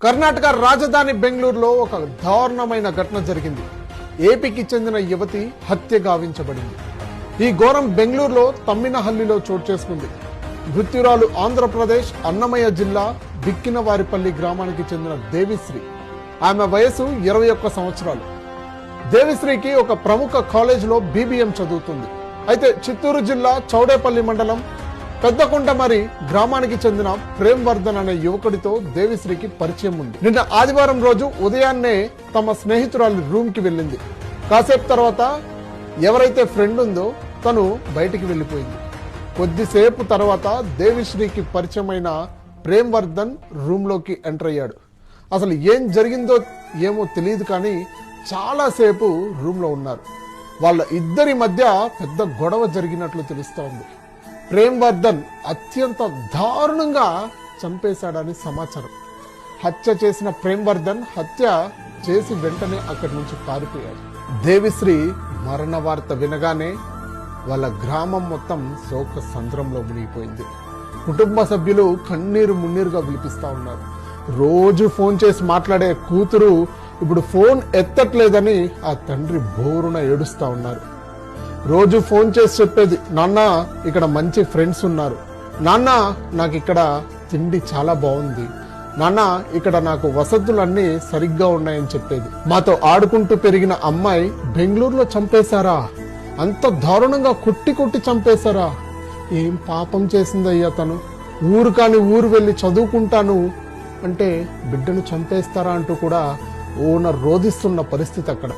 కర్ణాటక రాజధాని బెంగళూరులో ఒక దారుణమైన ఘటన జరిగింది. ఏపీకి చెందిన యువతి హత్య గావించబడింది. ఈ ఘోరం బెంగళూరులో తమ్మినహల్లిలో చోటు చేసుకుంది. మృత్యురాలు ఆంధ్రప్రదేశ్ అన్నమయ్య జిల్లా బిక్కినవారిపల్లి గ్రామానికి చెందిన దేవిశ్రీ. ఆమె వయసు 21 సంవత్సరాలు. దేవిశ్రీకి ఒక ప్రముఖ కాలేజీలో BBM చదువుతుంది. అయితే చిత్తూరు జిల్లా చౌడేపల్లి మండలం పెద్దకొండమరి గ్రామానికి చెందిన ప్రేమ్ వర్ధన్ అనే యువకుడితో దేవిశ్రీకి పరిచయం ఉంది. నిన్న ఆదివారం రోజు ఉదయాన్నే తమ స్నేహితురాలి రూమ్ కి వెళ్ళింది. కాసేపు తర్వాత ఎవరైతే ఫ్రెండ్ ఉందో తను బయటికి వెళ్ళిపోయింది. కొద్దిసేపు తర్వాత దేవిశ్రీకి పరిచయమైన ప్రేమ్ వర్ధన్ రూమ్ లోకి ఎంటర్ అయ్యాడు. అసలు ఏం జరిగిందో ఏమో తెలియదు, కానీ చాలాసేపు రూమ్ లో ఉన్నారు. వాళ్ళ ఇద్దరి మధ్య పెద్ద గొడవ జరిగినట్లు తెలుస్తోంది. ప్రేమ్ వర్ధన్ అత్యంత దారుణంగా చంపేశాడని సమాచారం. హత్య చేసిన ప్రేమ్ వర్ధన్ హత్య చేసి వెంటనే అక్కడి నుంచి పారిపోయాడు. దేవిశ్రీ మరణ వార్త వినగానే వాళ్ళ గ్రామం మొత్తం శోక సంద్రంలో మునిగిపోయింది. కుటుంబ సభ్యులు కన్నీరు మున్నీరుగా విలిపిస్తా ఉన్నారు. రోజు ఫోన్ చేసి మాట్లాడే కూతురు ఇప్పుడు ఫోన్ ఎత్తట్లేదని ఆ తండ్రి బోరున ఏడుస్తా ఉన్నారు. రోజు ఫోన్ చేసి చెప్పేది, నాన్న ఇక్కడ మంచి ఫ్రెండ్స్ ఉన్నారు, నాన్న నాకు ఇక్కడ తిండి చాలా బాగుంది, నాన్న ఇక్కడ నాకు వసతులన్నీ సరిగ్గా ఉన్నాయని చెప్పేది. మాతో ఆడుకుంటూ పెరిగిన అమ్మాయి బెంగళూరులో చంపేశారా? అంత దారుణంగా కొట్టి కొట్టి చంపేశారా? ఏం పాపం చేసిందయ్యా తను? ఊరు కాని ఊరు వెళ్ళి చదువుకుంటాను అంటే బిడ్డను చంపేస్తారా అంటూ కూడా ఓనర్ రోధిస్తున్న పరిస్థితి అక్కడ.